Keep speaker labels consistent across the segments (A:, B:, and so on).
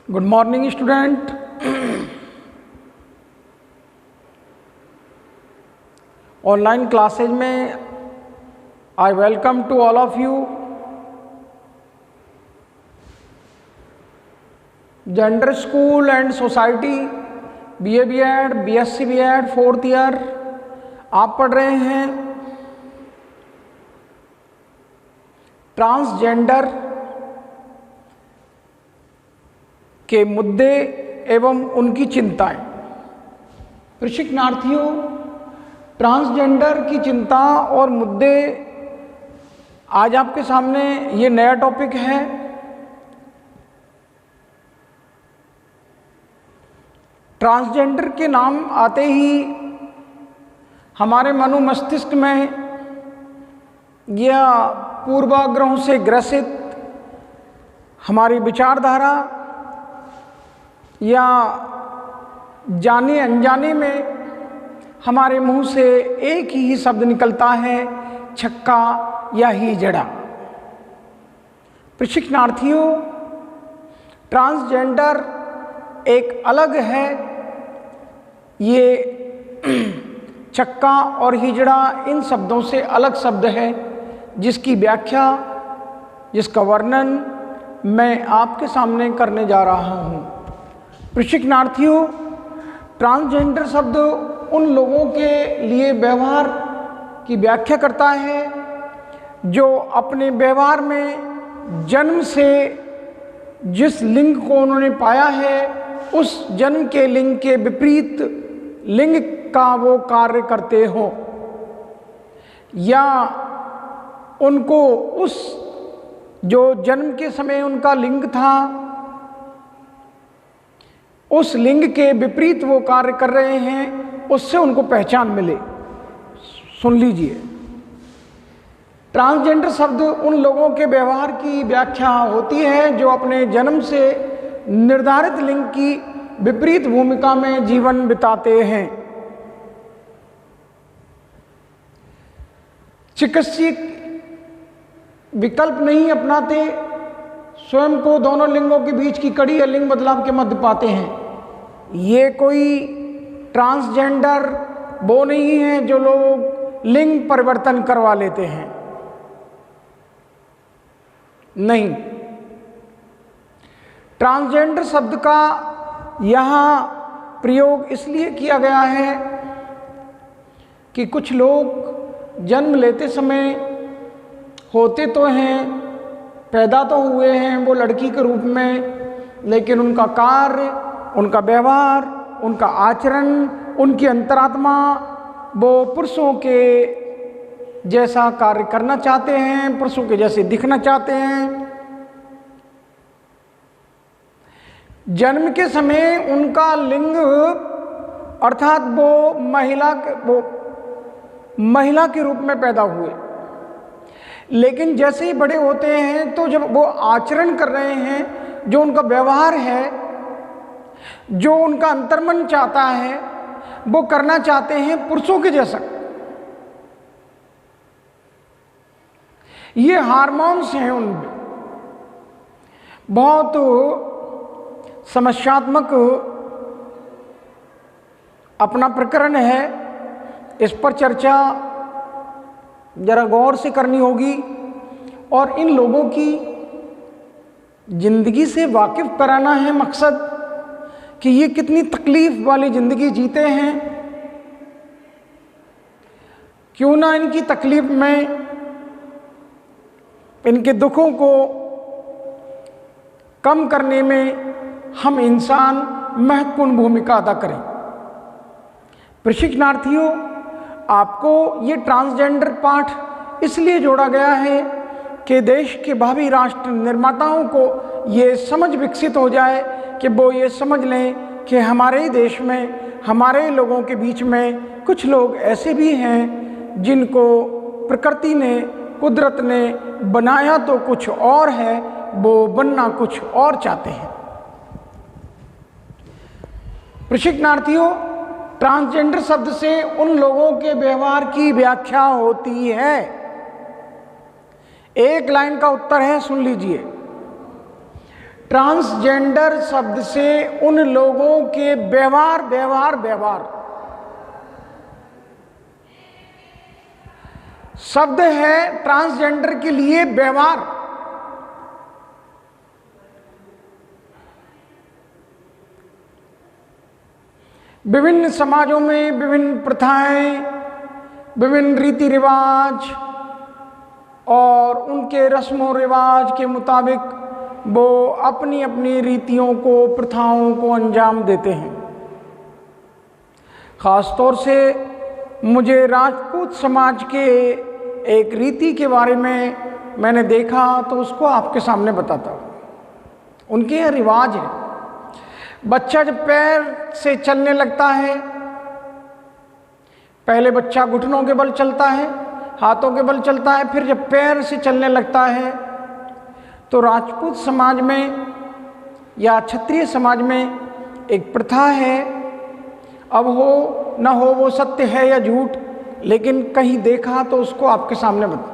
A: Good morning student. Online classes में I welcome to all of you. Gender school and society BA B.Ed BSc B.Ed 4th year आप पढ़ रहे हैं transgender के मुद्दे एवं उनकी चिंताएं। प्रशिक्षणार्थियों, ट्रांसजेंडर की चिंता और मुद्दे आज आपके सामने ये नया टॉपिक है। ट्रांसजेंडर के नाम आते ही हमारे मनो मस्तिष्क में या पूर्वाग्रहों से ग्रसित हमारी विचारधारा या जाने अनजाने में हमारे मुंह से एक ही शब्द निकलता है, छक्का या हिजड़ा। प्रशिक्षणार्थियों, ट्रांसजेंडर एक अलग है। ये छक्का और हिजड़ा इन शब्दों से अलग शब्द है, जिसकी व्याख्या, जिसका वर्णन मैं आपके सामने करने जा रहा हूँ। प्रशिक्षणार्थियों, ट्रांसजेंडर शब्द उन लोगों के लिए व्यवहार की व्याख्या करता है जो अपने व्यवहार में जन्म से जिस लिंग को उन्होंने पाया है उस जन्म के लिंग के विपरीत लिंग का वो कार्य करते हो, या उनको उस जो जन्म के समय उनका लिंग था उस लिंग के विपरीत वो कार्य कर रहे हैं, उससे उनको पहचान मिले। सुन लीजिए, ट्रांसजेंडर शब्द उन लोगों के व्यवहार की व्याख्या होती है जो अपने जन्म से निर्धारित लिंग की विपरीत भूमिका में जीवन बिताते हैं। चिकित्सक विकल्प नहीं अपनाते, स्वयं को दोनों लिंगों के बीच की कड़ी या लिंग बदलाव के मध्य पाते हैं। ये कोई ट्रांसजेंडर वो नहीं है जो लोग लिंग परिवर्तन करवा लेते हैं, नहीं। ट्रांसजेंडर शब्द का यहाँ प्रयोग इसलिए किया गया है कि कुछ लोग जन्म लेते समय होते तो हैं, पैदा तो हुए हैं वो लड़की के रूप में, लेकिन उनका कार्य, उनका व्यवहार, उनका आचरण, उनकी अंतरात्मा वो पुरुषों के जैसा कार्य करना चाहते हैं, पुरुषों के जैसे दिखना चाहते हैं। जन्म के समय उनका लिंग अर्थात वो महिला के रूप में पैदा हुए, लेकिन जैसे ही बड़े होते हैं तो जब वो आचरण कर रहे हैं, जो उनका व्यवहार है, जो उनका अंतर्मन चाहता है, वो करना चाहते हैं पुरुषों के जैसा। ये हार्मोन्स हैं उनमें, बहुत समस्यात्मक अपना प्रकरण है। इस पर चर्चा जरा गौर से करनी होगी और इन लोगों की जिंदगी से वाकिफ कराना है मकसद कि ये कितनी तकलीफ वाली जिंदगी जीते हैं। क्यों ना इनकी तकलीफ में, इनके दुखों को कम करने में हम इंसान महत्वपूर्ण भूमिका अदा करें। प्रशिक्षणार्थियों, आपको ये ट्रांसजेंडर पाठ इसलिए जोड़ा गया है कि देश के भावी राष्ट्र निर्माताओं को ये समझ विकसित हो जाए कि वो ये समझ लें कि हमारे ही देश में, हमारे लोगों के बीच में कुछ लोग ऐसे भी हैं जिनको प्रकृति ने, कुदरत ने बनाया तो कुछ और है, वो बनना कुछ और चाहते हैं। प्रशिक्षणार्थियों, ट्रांसजेंडर शब्द से उन लोगों के व्यवहार की व्याख्या होती है। एक लाइन का उत्तर है, सुन लीजिए। ट्रांसजेंडर शब्द से उन लोगों के व्यवहार शब्द है ट्रांसजेंडर के लिए व्यवहार। विभिन्न समाजों में विभिन्न प्रथाएं, विभिन्न रीति रिवाज और उनके रस्मों रिवाज के मुताबिक वो अपनी अपनी रीतियों को, प्रथाओं को अंजाम देते हैं। ख़ास तौर से मुझे राजपूत समाज के एक रीति के बारे में मैंने देखा तो उसको आपके सामने बताता हूँ। उनके यह रिवाज है, बच्चा जब पैर से चलने लगता है, पहले बच्चा घुटनों के बल चलता है, हाथों के बल चलता है, फिर जब पैर से चलने लगता है तो राजपूत समाज में या क्षत्रिय समाज में एक प्रथा है। अब हो न हो वो सत्य है या झूठ, लेकिन कहीं देखा तो उसको आपके सामने बता।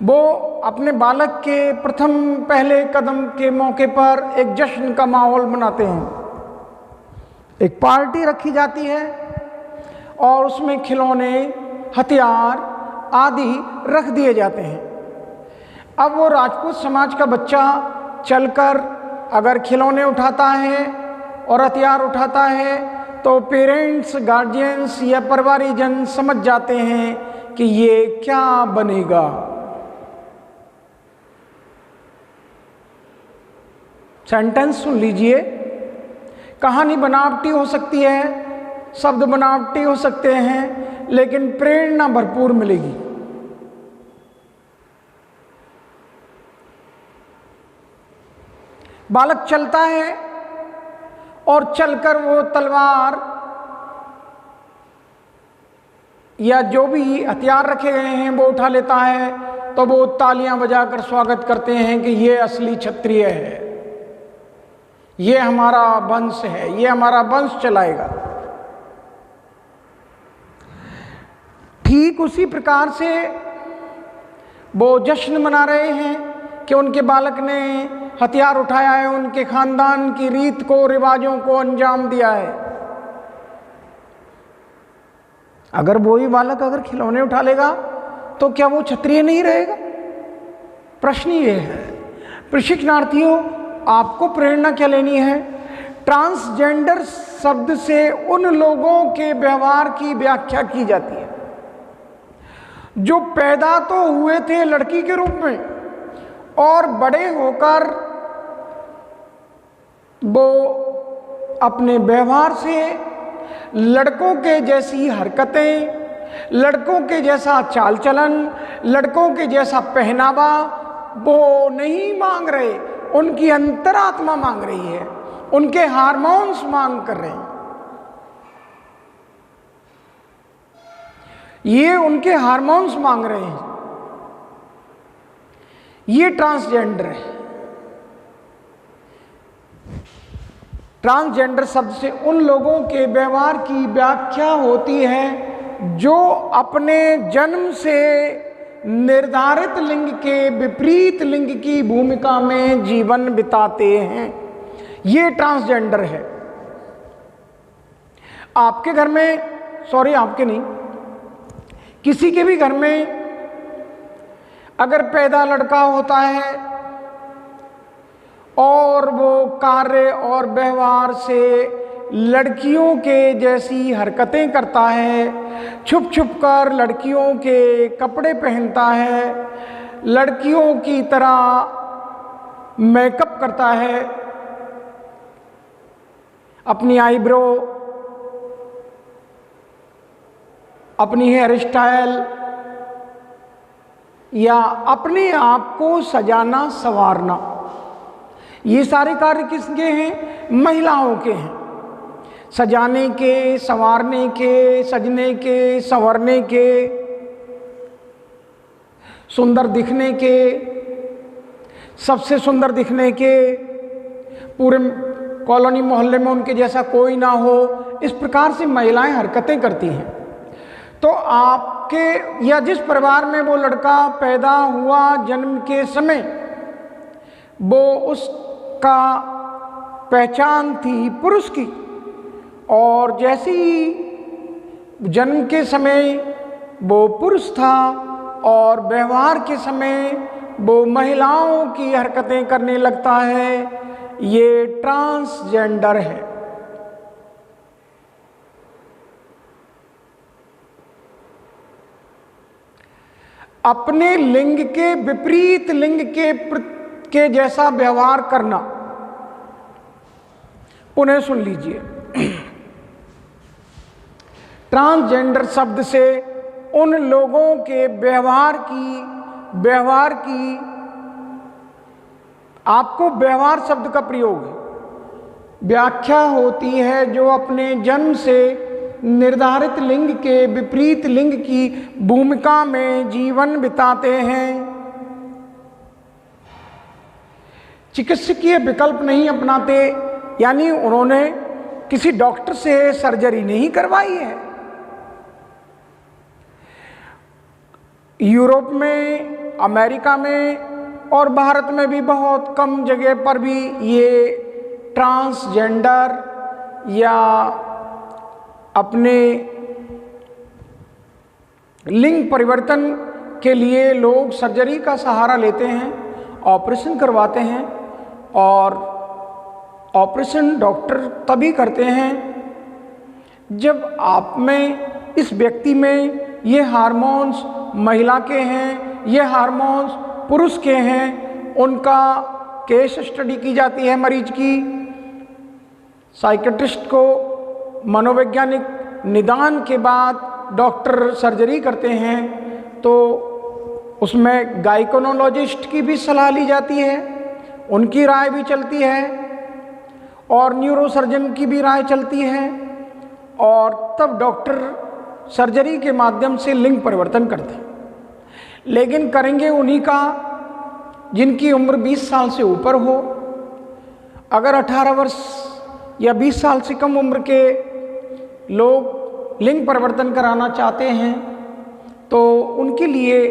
A: वो अपने बालक के प्रथम पहले कदम के मौके पर एक जश्न का माहौल बनाते हैं। एक पार्टी रखी जाती है और उसमें खिलौने, हथियार आदि रख दिए जाते हैं। अब वो राजपूत समाज का बच्चा चलकर अगर खिलौने उठाता है और हथियार उठाता है तो पेरेंट्स, गार्जियंस या परिवारीजन समझ जाते हैं कि ये क्या बनेगा। सेंटेंस सुन लीजिए। कहानी बनावटी हो सकती है, शब्द बनावटी हो सकते हैं, लेकिन प्रेरणा भरपूर मिलेगी। बालक चलता है और चलकर वो तलवार या जो भी हथियार रखे गए हैं वो उठा लेता है, तो वो तालियां बजाकर स्वागत करते हैं कि ये असली क्षत्रिय है, ये हमारा वंश है, ये हमारा वंश चलाएगा। ठीक उसी प्रकार से वो जश्न मना रहे हैं कि उनके बालक ने हथियार उठाया है, उनके खानदान की रीत को, रिवाजों को अंजाम दिया है। अगर वही बालक अगर खिलौने उठा लेगा तो क्या वो क्षत्रिय नहीं रहेगा? प्रश्न ये है। प्रशिक्षणार्थियों, आपको प्रेरणा क्या लेनी है? ट्रांसजेंडर शब्द से उन लोगों के व्यवहार की व्याख्या की जाती है जो पैदा तो हुए थे लड़की के रूप में और बड़े होकर वो अपने व्यवहार से लड़कों के जैसी हरकतें, लड़कों के जैसा चाल चलन, लड़कों के जैसा पहनावा वो नहीं मांग रहे, उनकी अंतरात्मा मांग रही है, उनके हार्मोन्स मांग कर रहे हैं। ये उनके हार्मोन्स मांग रहे हैं। ये ट्रांसजेंडर है। ट्रांसजेंडर शब्द से उन लोगों के व्यवहार की व्याख्या होती है जो अपने जन्म से निर्धारित लिंग के विपरीत लिंग की भूमिका में जीवन बिताते हैं। ये ट्रांसजेंडर है। आपके घर में, सॉरी आपके नहीं, किसी के भी घर में अगर पैदा लड़का होता है और वो कार्य और व्यवहार से लड़कियों के जैसी हरकतें करता है, छुप छुप कर लड़कियों के कपड़े पहनता है, लड़कियों की तरह मेकअप करता है, अपनी आईब्रो, अपनी हेयर स्टाइल या अपने आप को सजाना संवारना, ये सारे कार्य किसके हैं? महिलाओं के हैं। सजाने के, संवारने के, सजने के, संवरने के, सुंदर दिखने के, सबसे सुंदर दिखने के, पूरे कॉलोनी मोहल्ले में उनके जैसा कोई ना हो, इस प्रकार से महिलाएं हरकतें करती हैं। तो आपके या जिस परिवार में वो लड़का पैदा हुआ जन्म के समय, वो उस का पहचान थी पुरुष की, और जैसे ही जन्म के समय वो पुरुष था और व्यवहार के समय वो महिलाओं की हरकतें करने लगता है, ये ट्रांसजेंडर है। अपने लिंग के विपरीत लिंग के जैसा व्यवहार करना। पुनः सुन लीजिए, ट्रांसजेंडर शब्द से उन लोगों के व्यवहार की आपको व्यवहार शब्द का प्रयोग व्याख्या होती है, जो अपने जन्म से निर्धारित लिंग के विपरीत लिंग की भूमिका में जीवन बिताते हैं, चिकित्सकीय विकल्प नहीं अपनाते, यानी उन्होंने किसी डॉक्टर से सर्जरी नहीं करवाई है। यूरोप में, अमेरिका में और भारत में भी बहुत कम जगह पर भी ये ट्रांसजेंडर या अपने लिंग परिवर्तन के लिए लोग सर्जरी का सहारा लेते हैं, ऑपरेशन करवाते हैं, और ऑपरेशन डॉक्टर तभी करते हैं जब आप में, इस व्यक्ति में ये हार्मोन्स महिला के हैं, ये हार्मोन्स पुरुष के हैं। उनका केस स्टडी की जाती है मरीज की, साइकेट्रिस्ट को मनोवैज्ञानिक निदान के बाद डॉक्टर सर्जरी करते हैं, तो उसमें गायकोनोलॉजिस्ट की भी सलाह ली जाती है, उनकी राय भी चलती है, और न्यूरोसर्जन की भी राय चलती है, और तब डॉक्टर सर्जरी के माध्यम से लिंग परिवर्तन करते हैं। लेकिन करेंगे उन्हीं का जिनकी उम्र 20 साल से ऊपर हो। अगर 18 वर्ष या 20 साल से कम उम्र के लोग लिंग परिवर्तन कराना चाहते हैं तो उनके लिए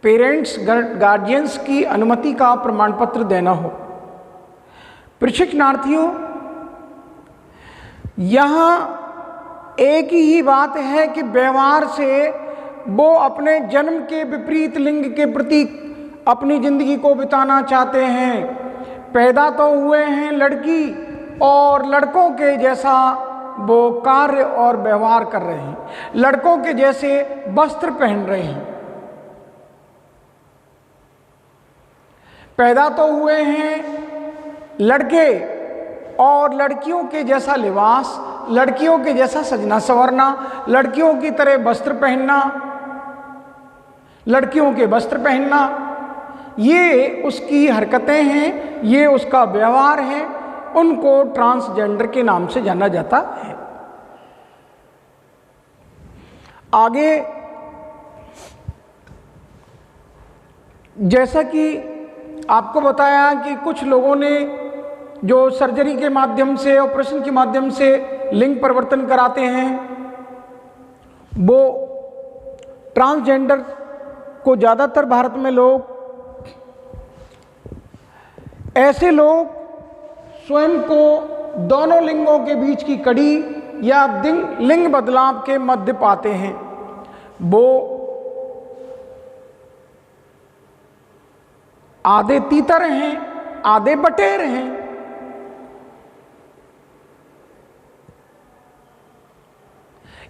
A: पेरेंट्स गार्जियंस की अनुमति का प्रमाण पत्र देना हो। प्रशिक्षणार्थियों, यहाँ एक ही बात है कि व्यवहार से वो अपने जन्म के विपरीत लिंग के प्रति अपनी जिंदगी को बिताना चाहते हैं। पैदा तो हुए हैं लड़की और लड़कों के जैसा वो कार्य और व्यवहार कर रहे हैं, लड़कों के जैसे वस्त्र पहन रहे हैं। पैदा तो हुए हैं लड़के और लड़कियों के जैसा लिबास, लड़कियों के जैसा सजना संवरना, लड़कियों की तरह वस्त्र पहनना, लड़कियों के वस्त्र पहनना, ये उसकी हरकतें हैं, ये उसका व्यवहार है। उनको ट्रांसजेंडर के नाम से जाना जाता है। आगे, जैसा कि आपको बताया कि कुछ लोगों ने जो सर्जरी के माध्यम से, ऑपरेशन के माध्यम से लिंग परिवर्तन कराते हैं, वो ट्रांसजेंडर को ज़्यादातर भारत में लोग, ऐसे लोग स्वयं को दोनों लिंगों के बीच की कड़ी या लिंग बदलाव के मध्य पाते हैं। वो आधे तीतर हैं, आधे बटेर हैं।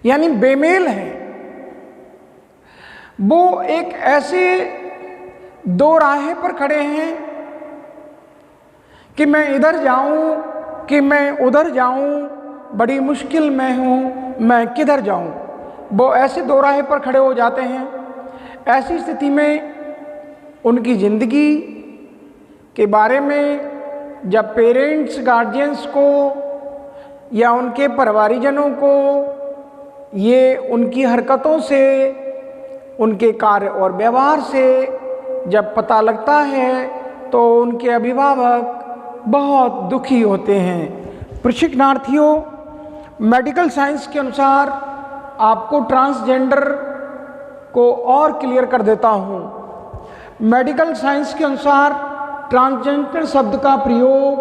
A: यानी बेमेल हैं। वो एक ऐसे दो राहें पर खड़े हैं कि मैं इधर जाऊं कि मैं उधर जाऊं, बड़ी मुश्किल में हूं, मैं किधर जाऊं। वो ऐसे दो राहें पर खड़े हो जाते हैं। ऐसी स्थिति में उनकी ज़िंदगी के बारे में जब पेरेंट्स गार्जियंस को या उनके परिवारीजनों को ये उनकी हरकतों से, उनके कार्य और व्यवहार से जब पता लगता है तो उनके अभिभावक बहुत दुखी होते हैं। प्रशिक्षणार्थियों, मेडिकल साइंस के अनुसार आपको ट्रांसजेंडर को और क्लियर कर देता हूँ। मेडिकल साइंस के अनुसार ट्रांसजेंडर शब्द का प्रयोग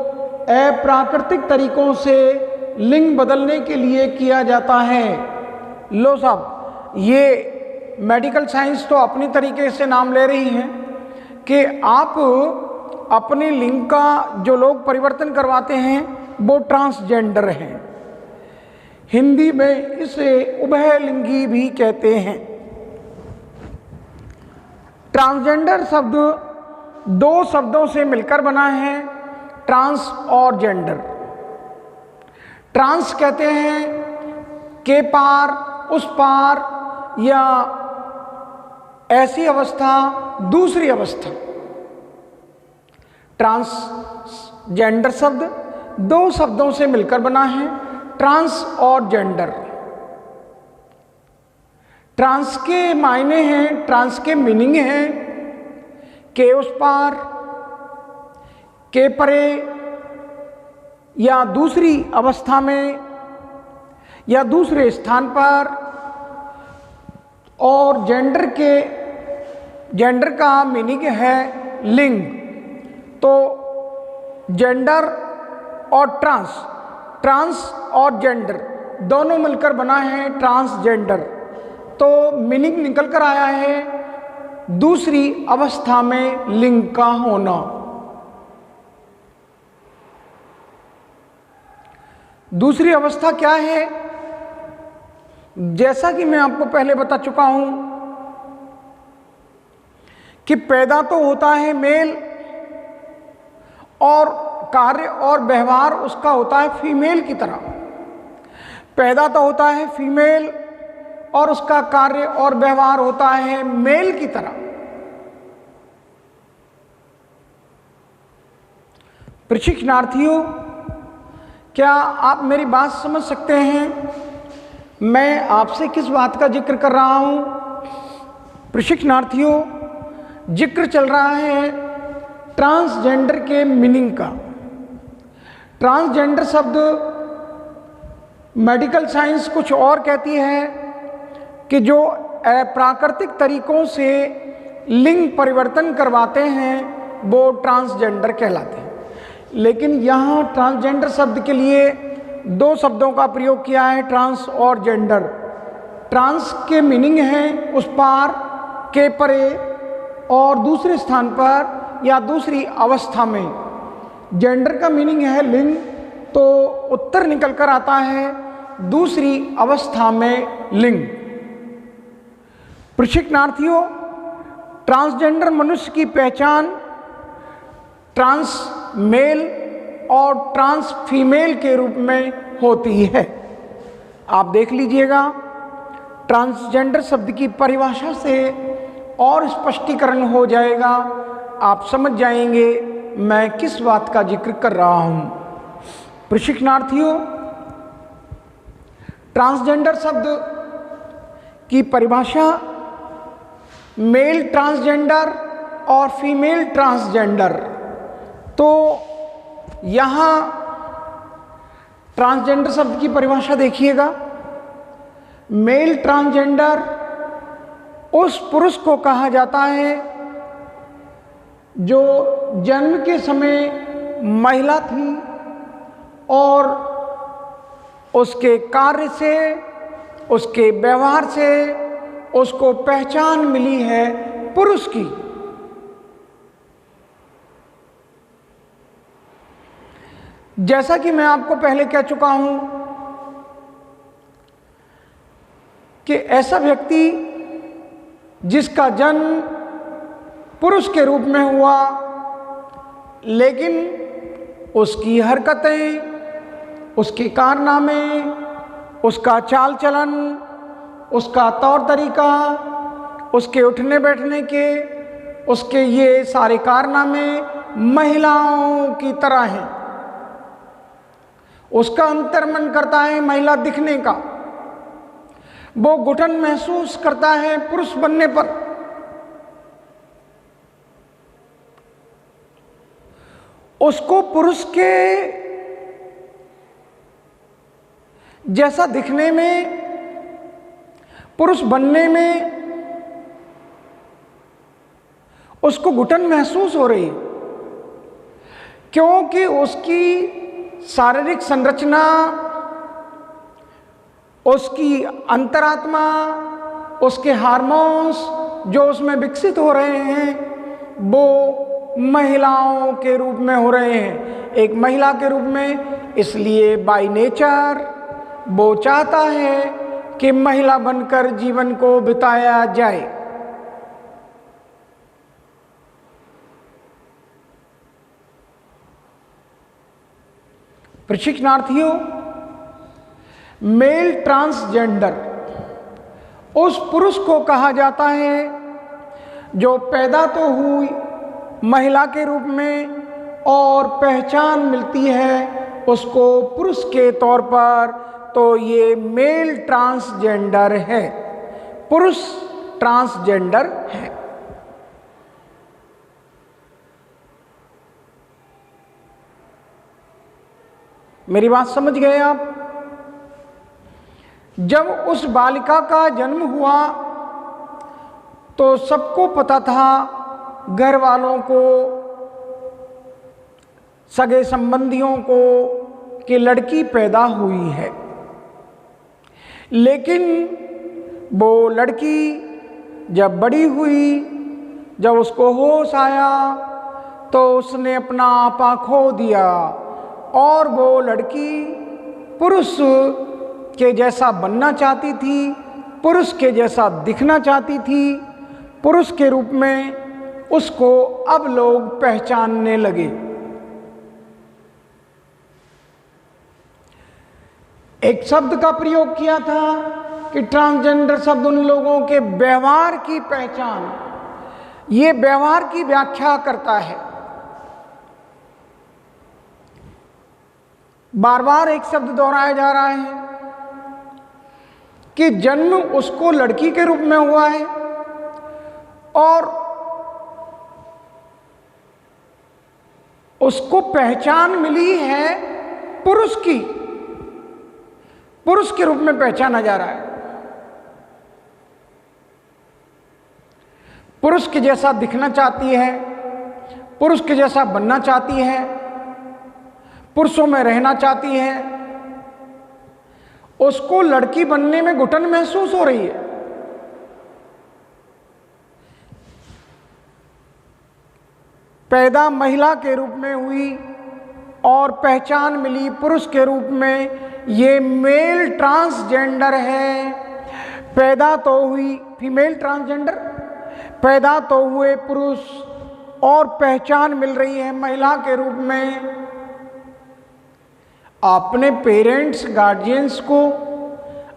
A: अप्राकृतिक तरीकों से लिंग बदलने के लिए किया जाता है। लो साहब, ये मेडिकल साइंस तो अपनी तरीके से नाम ले रही है कि आप अपने लिंग का जो लोग परिवर्तन करवाते हैं वो ट्रांसजेंडर हैं। हिंदी में इसे उभयलिंगी भी कहते हैं। ट्रांसजेंडर शब्द दो शब्दों से मिलकर बना है, ट्रांस और जेंडर। ट्रांस कहते हैं के पार, उस पार, या ऐसी अवस्था, दूसरी अवस्था। ट्रांसजेंडर शब्द दो शब्दों से मिलकर बना है, ट्रांस और जेंडर। ट्रांस के मायने हैं, ट्रांस के मीनिंग हैं के उस पार, के परे, या दूसरी अवस्था में, या दूसरे स्थान पर। और जेंडर का मीनिंग है लिंग। तो जेंडर और ट्रांस और जेंडर दोनों मिलकर बना है ट्रांसजेंडर। तो मीनिंग निकल कर आया है दूसरी अवस्था में लिंग का होना। दूसरी अवस्था क्या है? जैसा कि मैं आपको पहले बता चुका हूं कि पैदा तो होता है मेल और कार्य और व्यवहार उसका होता है फीमेल की तरह। पैदा तो होता है फीमेल और उसका कार्य और व्यवहार होता है मेल की तरह। प्रशिक्षणार्थियों, क्या आप मेरी बात समझ सकते हैं? मैं आपसे किस बात का जिक्र कर रहा हूं? प्रशिक्षणार्थियों, जिक्र चल रहा है ट्रांसजेंडर के मीनिंग का। ट्रांसजेंडर शब्द मेडिकल साइंस कुछ और कहती है कि जो अप्राकृतिक तरीकों से लिंग परिवर्तन करवाते हैं वो ट्रांसजेंडर कहलाते हैं। लेकिन यहाँ ट्रांसजेंडर शब्द के लिए दो शब्दों का प्रयोग किया है, ट्रांस और जेंडर। ट्रांस के मीनिंग है उस पार, के परे और दूसरे स्थान पर या दूसरी अवस्था में। जेंडर का मीनिंग है लिंग, तो उत्तर निकल कर आता है दूसरी अवस्था में लिंग। प्रशिक्षणार्थियों, ट्रांसजेंडर मनुष्य की पहचान ट्रांस मेल और ट्रांस फीमेल के रूप में होती है। आप देख लीजिएगा, ट्रांसजेंडर शब्द की परिभाषा से और स्पष्टीकरण हो जाएगा, आप समझ जाएंगे मैं किस बात का जिक्र कर रहा हूं। प्रशिक्षणार्थियों, ट्रांसजेंडर शब्द की परिभाषा मेल ट्रांसजेंडर और फीमेल ट्रांसजेंडर। तो यहाँ ट्रांसजेंडर शब्द की परिभाषा देखिएगा। मेल ट्रांसजेंडर उस पुरुष को कहा जाता है जो जन्म के समय महिला थी और उसके कार्य से, उसके व्यवहार से उसको पहचान मिली है पुरुष की। जैसा कि मैं आपको पहले कह चुका हूं कि ऐसा व्यक्ति जिसका जन्म पुरुष के रूप में हुआ, लेकिन उसकी हरकतें, उसके कारनामे, उसका चाल चलन, उसका तौर तरीका, उसके उठने बैठने के, उसके ये सारे कारनामे महिलाओं की तरह हैं। उसका अंतर्मन करता है महिला दिखने का, वो घुटन महसूस करता है पुरुष बनने पर। उसको पुरुष के जैसा दिखने में, पुरुष बनने में उसको घुटन महसूस हो रही है। क्योंकि उसकी शारीरिक संरचना, उसकी अंतरात्मा, उसके हार्मोन्स जो उसमें विकसित हो रहे हैं वो महिलाओं के रूप में हो रहे हैं, एक महिला के रूप में। इसलिए बाय नेचर वो चाहता है कि महिला बनकर जीवन को बिताया जाए। प्रशिक्षणार्थियों, मेल ट्रांसजेंडर उस पुरुष को कहा जाता है जो पैदा तो हुई महिला के रूप में और पहचान मिलती है उसको पुरुष के तौर पर, तो ये मेल ट्रांसजेंडर है, पुरुष ट्रांसजेंडर है। मेरी बात समझ गए आप? जब उस बालिका का जन्म हुआ तो सबको पता था, घर वालों को, सगे संबंधियों को, कि लड़की पैदा हुई है। लेकिन वो लड़की जब बड़ी हुई, जब उसको होश आया तो उसने अपना आपा खो दिया और वो लड़की पुरुष के जैसा बनना चाहती थी, पुरुष के जैसा दिखना चाहती थी। पुरुष के रूप में उसको अब लोग पहचानने लगे। एक शब्द का प्रयोग किया था कि ट्रांसजेंडर शब्द उन लोगों के व्यवहार की पहचान, ये व्यवहार की व्याख्या करता है। बार बार एक शब्द दोहराया जा रहा है कि जन्म उसको लड़की के रूप में हुआ है और उसको पहचान मिली है पुरुष की, पुरुष के रूप में पहचाना जा रहा है। पुरुष के जैसा दिखना चाहती है, पुरुष के जैसा बनना चाहती है, पुरुषों में रहना चाहती है। उसको लड़की बनने में घुटन महसूस हो रही है। पैदा महिला के रूप में हुई और पहचान मिली पुरुष के रूप में, ये मेल ट्रांसजेंडर है। पैदा तो हुई फीमेल ट्रांसजेंडर, पैदा तो हुए पुरुष और पहचान मिल रही है महिला के रूप में। अपने पेरेंट्स, गार्जियंस को,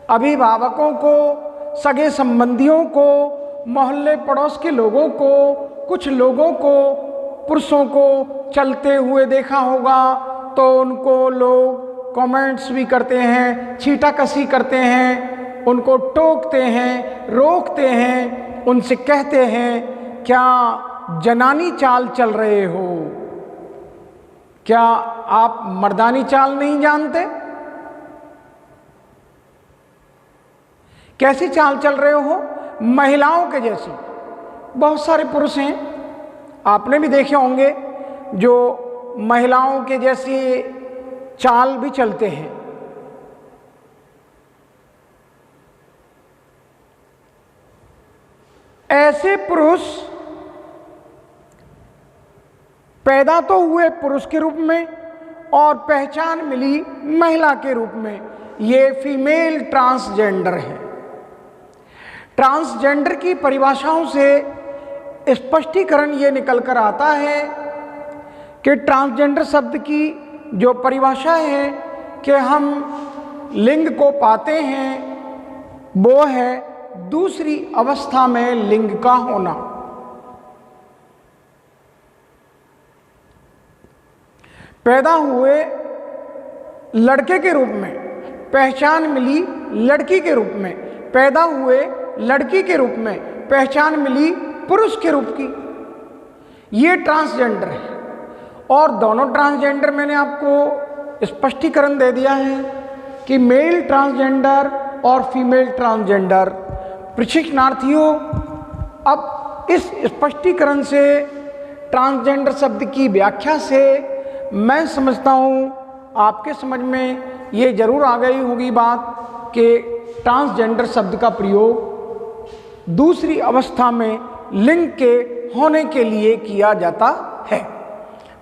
A: अभिभावकों को, सगे संबंधियों को, मोहल्ले पड़ोस के लोगों को, कुछ लोगों को, पुरुषों को चलते हुए देखा होगा तो उनको लोग कमेंट्स भी करते हैं, छीटाकशी करते हैं, उनको टोकते हैं, रोकते हैं, उनसे कहते हैं क्या जनानी चाल चल रहे हो, क्या आप मर्दानी चाल नहीं जानते, कैसी चाल चल रहे हो, महिलाओं के जैसी। बहुत सारे पुरुष हैं, आपने भी देखे होंगे, जो महिलाओं के जैसी चाल भी चलते हैं। ऐसे पुरुष पैदा तो हुए पुरुष के रूप में और पहचान मिली महिला के रूप में, ये फीमेल ट्रांसजेंडर है। ट्रांसजेंडर की परिभाषाओं से स्पष्टीकरण ये निकल कर आता है कि ट्रांसजेंडर शब्द की जो परिभाषा है कि हम लिंग को पाते हैं, वो है दूसरी अवस्था में लिंग का होना। पैदा हुए लड़के के रूप में, पहचान मिली लड़की के रूप में, पैदा हुए लड़की के रूप में, पहचान मिली पुरुष के रूप की, ये ट्रांसजेंडर है। और दोनों ट्रांसजेंडर मैंने आपको स्पष्टीकरण दे दिया है कि मेल ट्रांसजेंडर और फीमेल ट्रांसजेंडर। प्रशिक्षणार्थियों, अब इस स्पष्टीकरण से, ट्रांसजेंडर शब्द की व्याख्या से मैं समझता हूँ आपके समझ में ये ज़रूर आ गई होगी बात कि ट्रांसजेंडर शब्द का प्रयोग दूसरी अवस्था में लिंग के होने के लिए किया जाता है।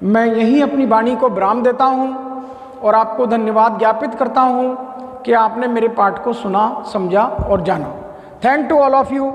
A: मैं यहीं अपनी वाणी को विराम देता हूँ और आपको धन्यवाद ज्ञापित करता हूँ कि आपने मेरे पाठ को सुना, समझा और जाना। Thank to all of you.